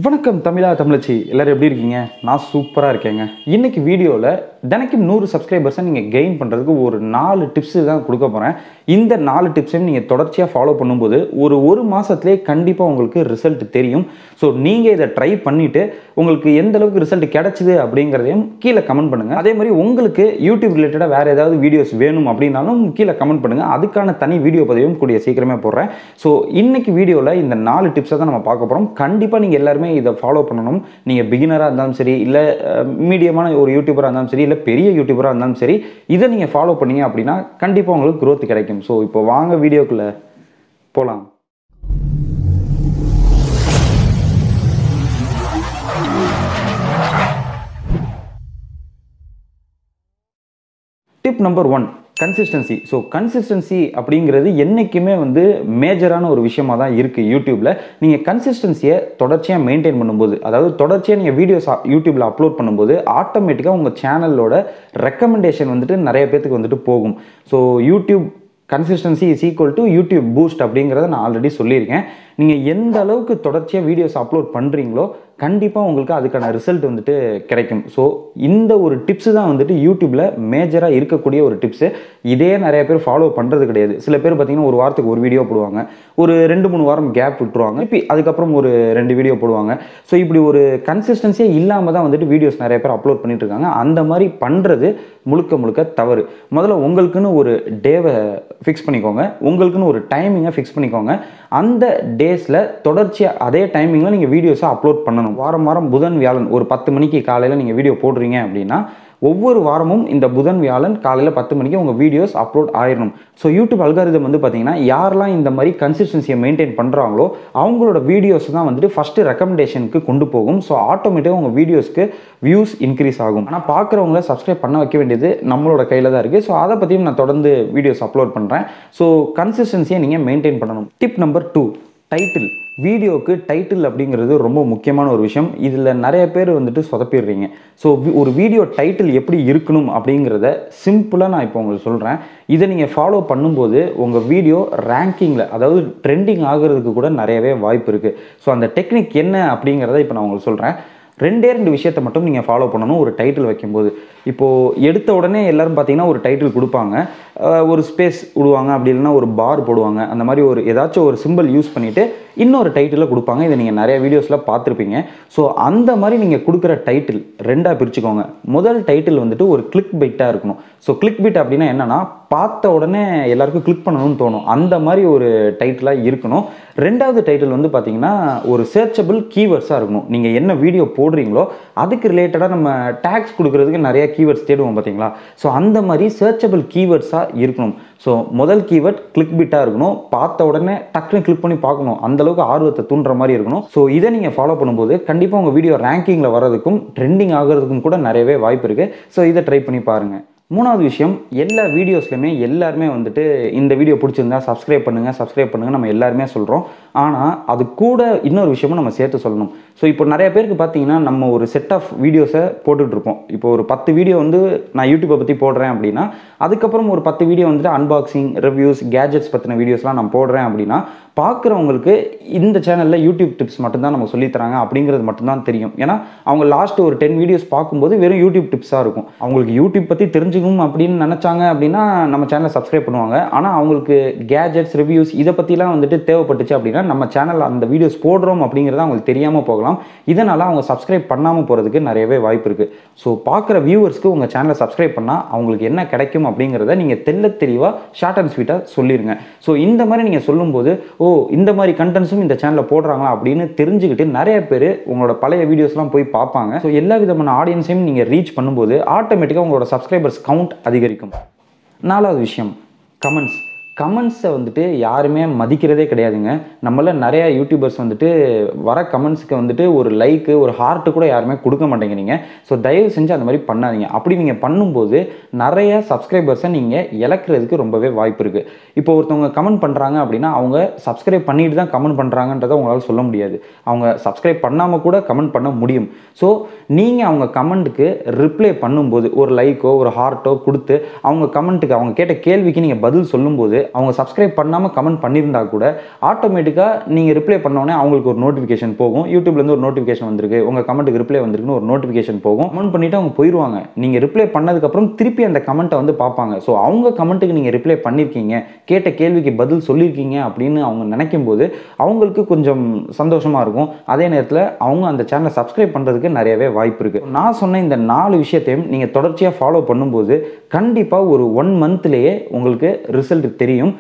வணக்கம் தமிழா தமிழச்சி எல்லாரும் எப்படி இருக்கீங்க? நான் சூப்பராக இருக்கேங்க. இன்னைக்கு வீடியோவில் தினைக்கும் 100 சப்ஸ்கிரைபர்ஸை நீங்கள் கெயின் பண்ணுறதுக்கு ஒரு 4 டிப்ஸு தான் கொடுக்க போகிறேன். இந்த 4 டிப்ஸையும் நீங்கள் தொடர்ச்சியாக ஃபாலோ பண்ணும்போது ஒரு மாதத்துலேயே கண்டிப்பாக உங்களுக்கு ரிசல்ட் தெரியும். ஸோ நீங்கள் இதை ட்ரை பண்ணிவிட்டு உங்களுக்கு எந்த அளவுக்கு ரிசல்ட் கிடைச்சிது அப்படிங்கிறதையும் கீழே கமெண்ட் பண்ணுங்கள். அதே மாதிரி உங்களுக்கு யூடியூப் ரிலேட்டடாக வேறு ஏதாவது வீடியோஸ் வேணும் அப்படின்னாலும் கீழே கமெண்ட் பண்ணுங்கள். அதுக்கான தனி வீடியோ பதிவும் கூடிய சீக்கிரமே போடுறேன். ஸோ இன்னைக்கு வீடியோவில் இந்த 4 டிப்ஸை தான் நம்ம பார்க்க போகிறோம். கண்டிப்பாக நீங்கள் எல்லாருமே இதை ஃபாலோ பண்ணணும். நீங்கள் பிகினராக இருந்தாலும் சரி, இல்லை மீடியமான ஒரு யூடியூபராக இருந்தாலும் சரி, இல்லை பெரிய யூடியூபராக இருந்தாலும் சரி, இதை நீங்கள் ஃபாலோ பண்ணீங்க அப்படின்னா கண்டிப்பாக உங்களுக்கு growth கிடைக்கும். ஸோ இப்போ வாங்க வீடியோக்குள்ளே போகலாம். Tip number 1, consistency. So consistency அப்படிங்கிறது என்றைக்குமே மேஜரான ஒரு விஷயமாக தான் இருக்குது யூடியூப்பில். நீங்கள் கன்சிஸ்டன்சியை தொடர்ச்சியாக மெயின்டைன் பண்ணும்போது, அதாவது தொடர்ச்சியாக நீங்கள் வீடியோஸ் யூடியூப்பில் அப்லோட் பண்ணும்போது ஆட்டோமேட்டிக்காக உங்கள் சேனலோட ரெக்கமெண்டேஷன் நிறைய பேத்துக்கு போகும். So YouTube consistency is equal to YouTube boost அப்படிங்கிறத நான் ஆல்ரெடி சொல்லியிருக்கேன். நீங்கள் எந்த அளவுக்கு தொடர்ச்சியாக வீடியோஸ் அப்லோட் பண்ணுறீங்களோ கண்டிப்பாக உங்களுக்கு அதுக்கான ரிசல்ட் கிடைக்கும். ஸோ இந்த ஒரு டிப்ஸு தான் யூடியூப்பில் மேஜராக இருக்கக்கூடிய ஒரு டிப்ஸு. இதே நிறைய பேர் ஃபாலோ பண்ணுறது கிடையாது. சில பேர் பார்த்தீங்கன்னா ஒரு வாரத்துக்கு ஒரு வீடியோ போடுவாங்க, ஒரு 2-3 வாரம் கேப் விட்டுருவாங்க, இப்போ அதுக்கப்புறம் ஒரு 2 வீடியோ போடுவாங்க. ஸோ இப்படி ஒரு கன்சிஸ்டன்சியே இல்லாமல் தான் வீடியோஸ் நிறைய பேர் அப்லோட் பண்ணிட்டு இருக்காங்க. அந்த மாதிரி பண்ணுறது முழுக்க தவறு. முதல்ல உங்களுக்குன்னு ஒரு டேவை ஃபிக்ஸ் பண்ணிக்கோங்க, உங்களுக்குன்னு ஒரு டைமிங்கை ஃபிக்ஸ் பண்ணிக்கோங்க. அந்த டேஸில் தொடர்ச்சியாக அதே டைமிங்கில் நீங்கள் வீடியோஸை அப்லோட் பண்ணணும். வாரம் புதன் வியாழன் ஒரு 10 மணிக்கு காலையில் நீங்கள் வீடியோ போடுறீங்க அப்படின்னா ஒவ்வொரு வாரமும் இந்த புதன் வியாழன் காலையில் 10 மணிக்கு உங்கள் வீடியோஸ் அப்லோட் ஆயிடணும். ஸோ யூடியூப் அல்காரிதம் பார்த்தீங்கன்னா யாரெல்லாம் இந்த மாதிரி கன்சிஸ்டன்சியை மெயின்டைன் பண்ணுறாங்களோ அவங்களோட வீடியோஸ் தான் ஃபஸ்ட்டு ரெக்கமெண்டேஷனுக்கு கொண்டு போகும். ஸோ ஆட்டோமேட்டிக்காக உங்கள் வீடியோஸ்க்கு வியூஸ் இன்க்ரீஸ் ஆகும். ஆனால் பார்க்குறவங்கள சப்ஸ்கிரைப் பண்ண வைக்க வேண்டியது நம்மளோட கையில் தான் இருக்குது. ஸோ அதை பற்றியும் நான் தொடர்ந்து வீடியோஸ் அப்லோட் பண்ணுறேன். ஸோ கன்சிஸ்டன்சியை நீங்கள் மெயின்டைன் பண்ணணும். Tip number 2, title. வீடியோவுக்கு டைட்டில் அப்படிங்கிறது ரொம்ப முக்கியமான ஒரு விஷயம். இதில் நிறைய பேர் சொதப்பிடுறீங்க. ஸோ ஒரு வீடியோ டைட்டில் எப்படி இருக்கணும் அப்படிங்கிறத சிம்பிளாக நான் இப்போ உங்களுக்கு சொல்கிறேன். இதை நீங்கள் ஃபாலோ பண்ணும்போது உங்கள் வீடியோ ரேங்கிங்கில், அதாவது ட்ரெண்டிங் ஆகிறதுக்கு கூட நிறையவே வாய்ப்பு இருக்குது. ஸோ அந்த டெக்னிக் என்ன அப்படிங்கிறத இப்போ நான் உங்களுக்கு சொல்கிறேன். 2 விஷயத்தை மட்டும் நீங்கள் ஃபாலோ பண்ணணும் ஒரு டைட்டில் வைக்கும்போது. இப்போது எடுத்த உடனே எல்லோரும் பார்த்தீங்கன்னா ஒரு டைட்டில் கொடுப்பாங்க, ஒரு ஸ்பேஸ் விடுவாங்க, அப்படி இல்லைன்னா ஒரு பார் போடுவாங்க, அந்த மாதிரி ஒரு ஏதாச்சும் ஒரு சிம்பிள் யூஸ் பண்ணிவிட்டு இன்னொரு டைட்டிலில் கொடுப்பாங்க. இதை நீங்கள் நிறைய வீடியோஸில் பார்த்துருப்பீங்க. ஸோ அந்த மாதிரி நீங்கள் கொடுக்குற டைட்டில் 2ஆக பிரிச்சுக்கோங்க. முதல் டைட்டில் ஒரு கிளிக் பைட்டாக இருக்கணும். ஸோ கிளிக் பைட் அப்படின்னா என்னென்னா பார்த்த உடனே எல்லாருக்கும் கிளிக் பண்ணணும்னு தோணும், அந்த மாதிரி ஒரு டைட்டிலாக இருக்கணும். 2வது டைட்டில் பார்த்தீங்கன்னா ஒரு சர்ச்சபிள் கீவேர்ட்ஸாக இருக்கணும். நீங்கள் என்ன வீடியோ போடுறீங்களோ அதுக்கு ரிலேட்டடாக நம்ம டேக்ஸ் கொடுக்குறதுக்கு நிறைய கீவேர்ட்ஸ் தேடுவோம் பார்த்தீங்களா. ஸோ அந்த மாதிரி சர்ச்சபிள் கீவேர்ட்ஸாக இருக்கணும். ஸோ முதல் கீவேர்ட் கிளிக் பிட்டாக இருக்கணும், பார்த்த உடனே டக்குன்னு கிளிக் பண்ணி பார்க்கணும், அந்தளவுக்கு ஆர்வத்தை தூண்டுற மாதிரி இருக்கணும். ஸோ இதை நீங்கள் ஃபாலோ பண்ணும்போது கண்டிப்பாக உங்கள் வீடியோ ரேங்கிங்கில் வர்றதுக்கும் ட்ரெண்டிங் ஆகிறதுக்கும் கூட நிறையவே வாய்ப்பு இருக்குது. ஸோ இதை ட்ரை பண்ணி பாருங்கள். 3வது விஷயம், எல்லா வீடியோஸ்லையுமே எல்லாருமே இந்த வீடியோ பிடிச்சிருந்தா சப்ஸ்கிரைப் பண்ணுங்கள் நம்ம எல்லாருமே சொல்கிறோம். ஆனால் அது கூட இன்னொரு விஷயமும் நம்ம சேர்த்து சொல்லணும். ஸோ இப்போ நிறைய பேருக்கு பார்த்தீங்கன்னா நம்ம ஒரு செட் ஆஃப் வீடியோஸை போட்டுட்ருப்போம். இப்போ ஒரு 10 வீடியோ நான் யூடியூப்பை பற்றி போடுறேன் அப்படின்னா அதுக்கப்புறம் ஒரு 10 வீடியோ அன்பாக்சிங், ரிவ்யூஸ், கேஜெட்ஸ் பற்றின வீடியோஸ்லாம் நான் போடுறேன் அப்படின்னா பார்க்குறவங்களுக்கு இந்த சேனலில் யூடியூப் டிப்ஸ் மட்டும்தான் நம்ம சொல்லித்தராங்க அப்படிங்கிறது மட்டும்தான் தெரியும். ஏன்னா அவங்க லாஸ்ட் ஒரு 10 வீடியோஸ் பார்க்கும்போது வெறும் யூடியூப் டிப்ஸாக இருக்கும். அவங்களுக்கு யூடியூப் பற்றி தெரிஞ்சுக்கணும் அப்படின்னு நினச்சாங்க அப்படின்னா நம்ம சேனலை சப்ஸ்கிரைப் பண்ணுவாங்க. ஆனால் அவங்களுக்கு கேஜெட்ஸ், ரிவ்யூஸ் இதை பற்றிலாம் தேவைப்பட்டுச்சு அப்படின்னா நம்ம சேனலில் அந்த வீடியோஸ் போடுறோம் அப்படிங்கிறது அவங்களுக்கு தெரியாமல் போகலாம். இதனால் அவங்க சப்ஸ்கிரைப் பண்ணாமல் போகிறதுக்கு நிறையவே வாய்ப்பு இருக்குது. ஸோ பார்க்குற வியூவர்ஸ்க்கு உங்கள் சேனலை சப்ஸ்கிரைப் பண்ணால் அவங்களுக்கு என்ன கிடைக்கும் அப்படிங்கிறத நீங்கள் தெளிவாக ஷார்ட் அண்ட் ஸ்வீட்டாக சொல்லிடுங்க. ஸோ இந்த மாதிரி நீங்கள் சொல்லும்போது இந்த மாதிரி கண்டென்ட்ஸும் இந்த சேனலில் போடுறாங்களா அப்படின்னு தெரிஞ்சுக்கிட்டு நிறைய பேர் உங்களோட பழைய வீடியோஸ்லாம் போய் பார்ப்பாங்க. ஸோ எல்லா விதமான ஆடியன்ஸையும் நீங்கள் ரீச் பண்ணும்போது ஆட்டோமேட்டிக்காக உங்களோட சப்ஸ்கிரைபர்ஸ் கவுண்ட் அதிகரிக்கும். 4வது விஷயம், கமெண்ட்ஸை யாருமே மதிக்கிறதே கிடையாதுங்க. நம்மள நிறைய யூடியூபர்ஸ் வர கமெண்ட்ஸுக்கு ஒரு லைக்கு, ஒரு ஹார்ட்டு கூட யாருமே கொடுக்க மாட்டேங்கிறீங்க. ஸோ தயவு செஞ்சு அந்த மாதிரி பண்ணாதீங்க. அப்படி நீங்கள் பண்ணும்போது நிறைய சப்ஸ்கிரைபர்ஸை நீங்கள் இழக்கிறதுக்கு ரொம்பவே வாய்ப்பு இருக்குது. இப்போ ஒருத்தவங்க கமெண்ட் பண்ணுறாங்க அப்படின்னா அவங்க சப்ஸ்கிரைப் பண்ணிட்டு தான் கமெண்ட் பண்ணுறாங்கன்றதை உங்களால் சொல்ல முடியாது. அவங்க சப்ஸ்கிரைப் பண்ணாமல் கூட கமெண்ட் பண்ண முடியும். ஸோ நீங்கள் அவங்க கமெண்ட்டுக்கு ரிப்ளை பண்ணும்போது ஒரு லைக்கோ ஒரு ஹார்ட்டோ கொடுத்து அவங்க கமெண்ட்டுக்கு, அவங்க கேட்ட கேள்விக்கு நீங்கள் பதில் சொல்லும்போது அவங்க சப்ஸ்கிரைப் பண்ணாமல் கமெண்ட் பண்ணியிருந்தா கூட ஆட்டோமேட்டிக்காக நீங்கள் ரிப்ளை பண்ணோன்னே அவங்களுக்கு ஒரு நோட்டிஃபிகேஷன் போகும். யூடியூப்லேருந்து ஒரு நோட்டிஃபிகேஷன் வந்திருக்கு, உங்கள் கமெண்ட்டுக்கு ரிப்ளை வந்திருக்குன்னு ஒரு நோட்டிஃபிகேஷன் போகும். கமெண்ட் பண்ணிவிட்டு அவங்க போயிடுவாங்க. நீங்கள் ரிப்ளை பண்ணதுக்கப்புறம் திருப்பி அந்த கமெண்ட்டை வந்து பார்ப்பாங்க. ஸோ அவங்க கமெண்ட்டுக்கு நீங்கள் ரிப்ளை பண்ணியிருக்கீங்க, கேட்ட கேள்விக்கு பதில் சொல்லியிருக்கீங்க அப்படின்னு அவங்க நினைக்கும் போது அவங்களுக்கு கொஞ்சம் சந்தோஷமாக இருக்கும். அதே நேரத்தில் அவங்க அந்த சேனலை சப்ஸ்கிரைப் பண்ணுறதுக்கு நிறையவே வாய்ப்பு இருக்குது. நான் சொன்ன இந்த 4 விஷயத்தையும் நீங்கள் தொடர்ச்சியாக ஃபாலோ பண்ணும்போது கண்டிப்பாக ஒரு 1 மந்த்லேயே உங்களுக்கு ரிசல்ட் தெரியும்.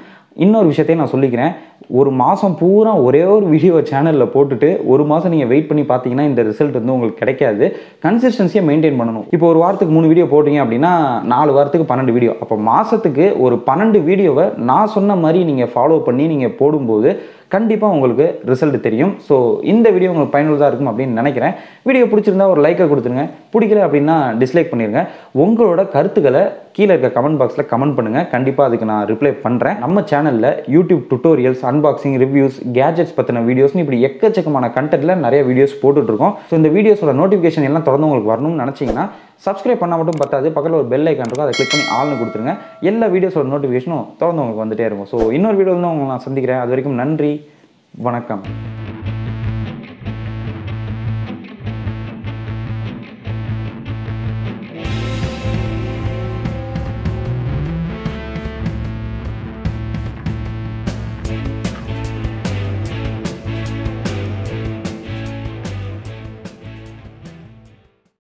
இன்னொரு விஷயத்தையும் நான் சொல்லிக்கிறேன், ஒரு மாதம் பூரா ஒரே ஒரு வீடியோ சேனலில் போட்டுட்டு ஒரு மாதம் நீங்கள் வெயிட் பண்ணி பார்த்தீங்கன்னா இந்த ரிசல்ட் வந்து உங்களுக்கு கிடைக்காது. கன்சிஸ்டன்சியை மெயின்டைன் பண்ணணும். இப்போ ஒரு வாரத்துக்கு 3 வீடியோ போட்டிங்க அப்படின்னா 4 வாரத்துக்கு 12 வீடியோ. அப்போ மாதத்துக்கு ஒரு 12 வீடியோவை நான் சொன்ன மாதிரி நீங்கள் ஃபாலோ பண்ணி நீங்கள் போடும்போது கண்டிப்பாக உங்களுக்கு ரிசல்ட் தெரியும். ஸோ இந்த வீடியோ உங்களுக்கு பயனுள்ளதாக இருக்கும் அப்படின்னு நினைக்கிறேன். வீடியோ பிடிச்சிருந்தா ஒரு லைக்கை கொடுத்துருங்க, பிடிக்கல அப்படின்னா டிஸ்லைக் பண்ணிடுங்க. உங்களோட கருத்துக்களை கீழே இருக்க கமெண்ட் பாக்ஸில் கமெண்ட் பண்ணுங்கள். கண்டிப்பாக அதுக்கு நான் ரிப்ளை பண்ணுறேன். நம்ம சேனலில் YouTube tutorials, unboxing, reviews, gadgets பற்றின வீடியோஸ்னு இப்படி எக்கச்சக்கமான கண்டென்ட்டில் நிறைய வீடியோஸ் போட்டுட்ருக்கோம். ஸோ இந்த வீடியோஸோட நோட்டிஃபிகேஷன் எல்லாம் தொடர்ந்து உங்களுக்கு வரணும்னு நினச்சிங்கன்னா சப்ஸ்கிரைப் பண்ணால் மட்டும் பத்தாது, பக்கத்தில் ஒரு பெல் ஐக்கான் இருக்கும், அதை கிளிக் பண்ணி ஆள்னு கொடுத்துருங்க. எல்லா வீடியோஸோட நோட்டிஃபிகேஷனும் தொடர்ந்து உங்களுக்கு வந்துட்டே இருக்கும். ஸோ இன்னொரு வீடியோ வந்து உங்களை நான் சந்திக்கிறேன். அது வரைக்கும் நன்றி, வணக்கம்.